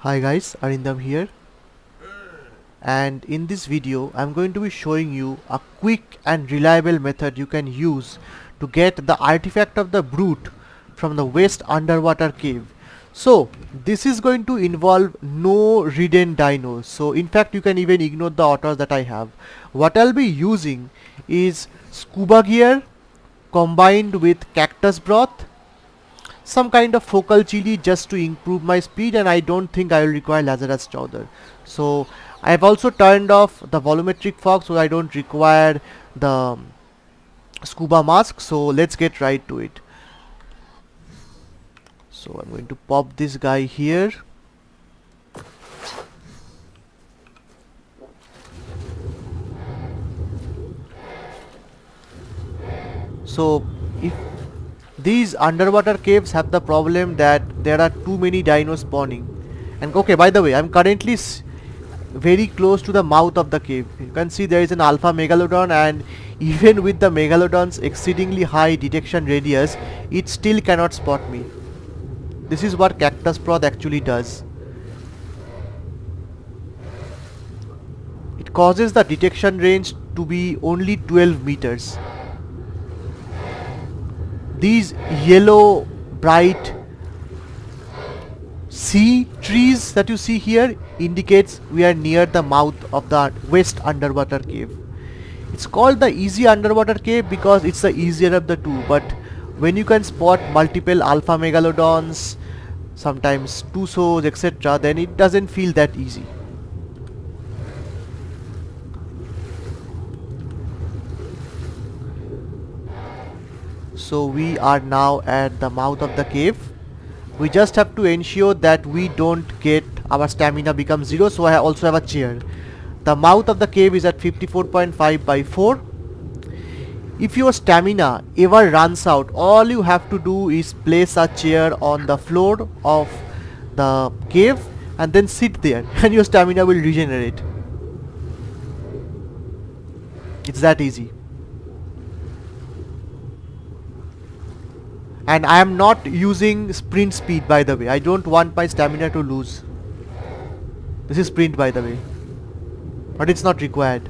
Hi guys, Arindam here, and in this video I'm going to be showing you a quick and reliable method you can use to get the artifact of the brute from the west underwater cave. So this is going to involve no ridden dinos, so in fact you can even ignore the otters that I have. What I'll be using is scuba gear combined with cactus broth, some kind of focal chili just to improve my speed, and I don't think I will require Lazarus chowder. So I've also turned off the volumetric fog, so I don't require the scuba mask. So let's get right to it. So I'm going to pop this guy here. So if these underwater caves have the problem that there are too many dinos spawning. And okay, by the way, I'm currently very close to the mouth of the cave. You can see there is an alpha megalodon, and even with the megalodon's exceedingly high detection radius, it still cannot spot me. This is what cactus broth actually does. It causes the detection range to be only 12 meters. These yellow bright sea trees that you see here indicates we are near the mouth of the west underwater cave. It's called the easy underwater cave because it's the easier of the two, but when you can spot multiple alpha megalodons, sometimes tusos, etc., then it doesn't feel that easy. So we are now at the mouth of the cave. We just have to ensure that we don't get our stamina become 0, so I also have a chair. The mouth of the cave is at 54.5 by 4. If your stamina ever runs out, all you have to do is place a chair on the floor of the cave and then sit there and your stamina will regenerate. It's that easy. And I am not using sprint speed, by the way. I don't want my stamina to lose. This is sprint, by the way, but it's not required.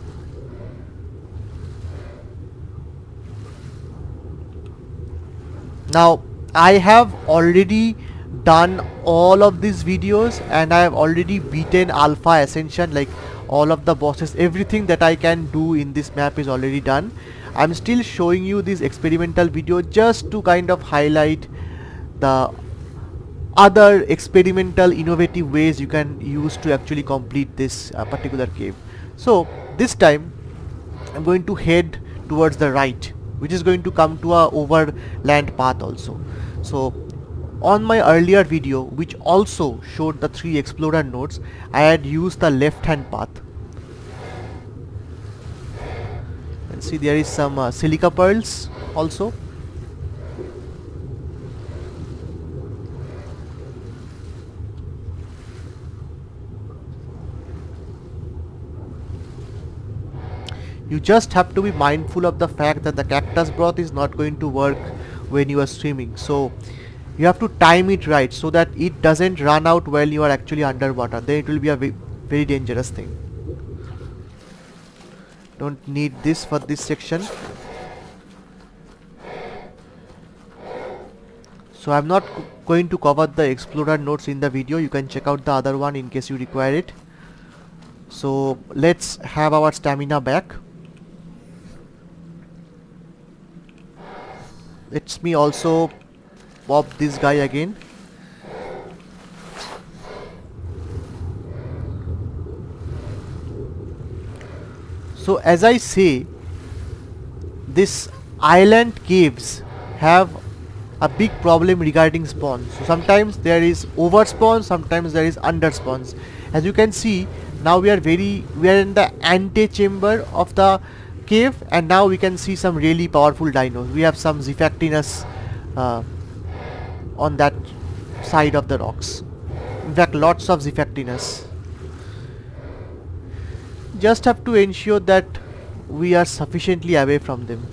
Now I have already done all of these videos and I have already beaten Alpha Ascension, like all of the bosses. Everything that I can do in this map is already done. I'm still showing you this experimental video just to kind of highlight the other experimental innovative ways you can use to actually complete this particular cave. So this time I'm going to head towards the right, which is going to come to a overland path also. So on my earlier video, which also showed the 3 explorer nodes, I had used the left hand path. And see, there is some silica pearls also. You just have to be mindful of the fact that the cactus broth is not going to work when you are swimming. So you have to time it right so that it doesn't run out while you are actually underwater. Then it will be a very dangerous thing. Don't need this for this section. So I'm not going to cover the explorer nodes in the video. You can check out the other one in case you require it. So let's have our stamina back. Let me also pop this guy again. So as I say, this island caves have a big problem regarding spawn. So sometimes there is overspawn, sometimes there is underspawns. As you can see, now we are in the antechamber of the cave, and now we can see some really powerful dinos. We have some Zifactinus on that side of the rocks. In fact, lots of Zifactinus. Just have to ensure that we are sufficiently away from them.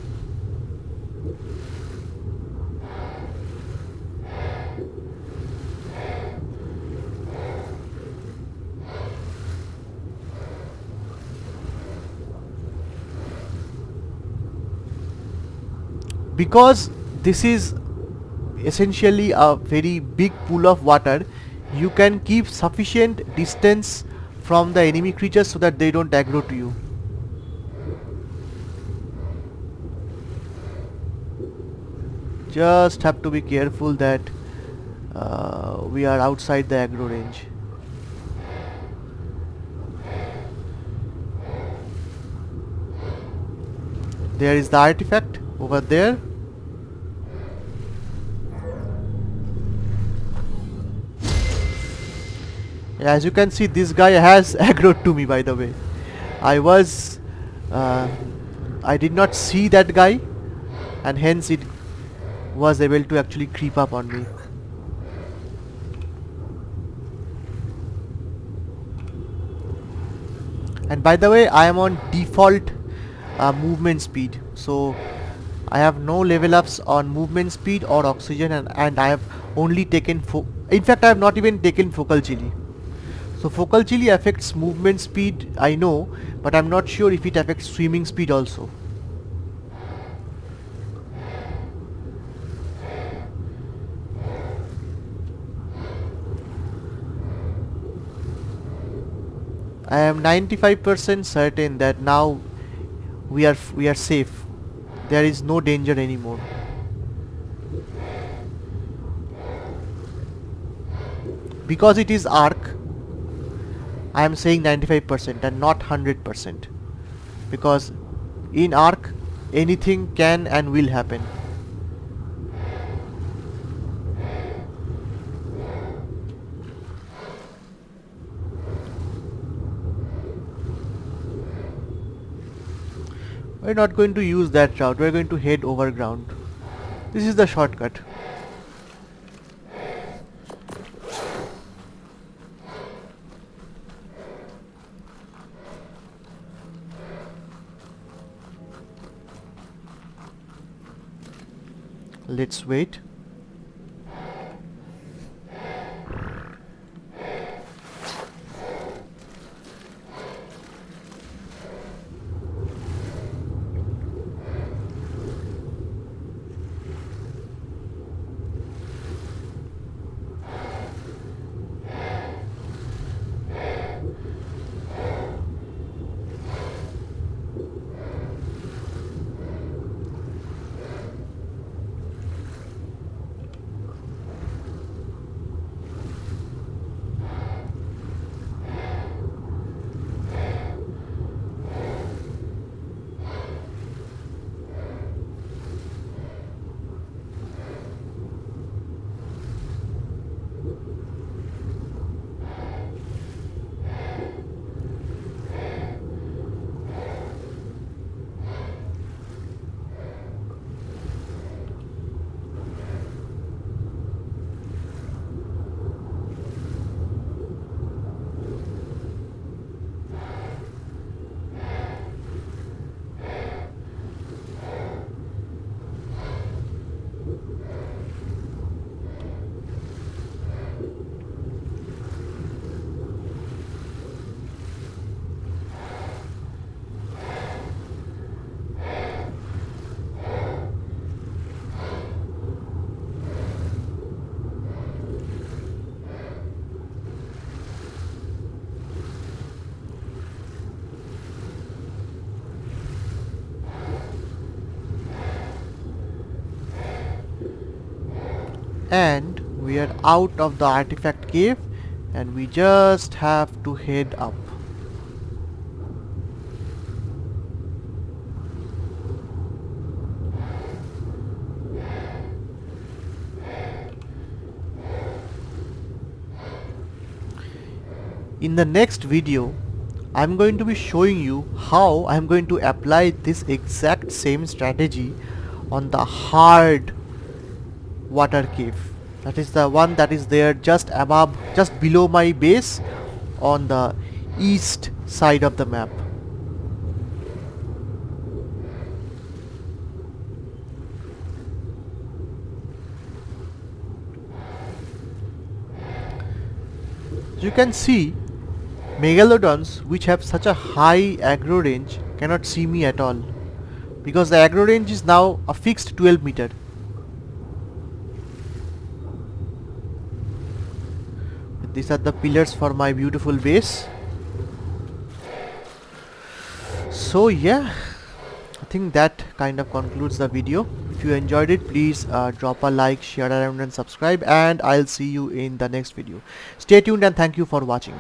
because this is essentially a very big pool of water, you can keep sufficient distance from the enemy creatures so that they don't aggro to you. Just have to be careful that we are outside the aggro range. There is the artifact over there. As you can see, this guy has aggroed to me, by the way. I did not see that guy, and hence it was able to actually creep up on me. And by the way, I am on default movement speed, so I have no level ups on movement speed or oxygen, and I have only taken in fact I have not even taken focal chili. So focal chili affects movement speed, I know, but I'm not sure if it affects swimming speed also. I am 95% certain that now we are safe. There is no danger anymore. Because it is ARK, I am saying 95% and not 100%, because in ARK anything can and will happen. We're not going to use that route, we're going to head overground. This is the shortcut. Let's wait. And we are out of the artifact cave, and we just have to head up. In the next video, I'm going to be showing you how I'm going to apply this exact same strategy on the hard water cave. That is the one that is there just below my base on the east side of the map. You can see Megalodons which have such a high aggro range cannot see me at all. because the aggro range is now a fixed 12 meter. These are the pillars for my beautiful base. So yeah, I think that kind of concludes the video. If you enjoyed it, please drop a like, share around and subscribe, and I'll see you in the next video. Stay tuned and thank you for watching.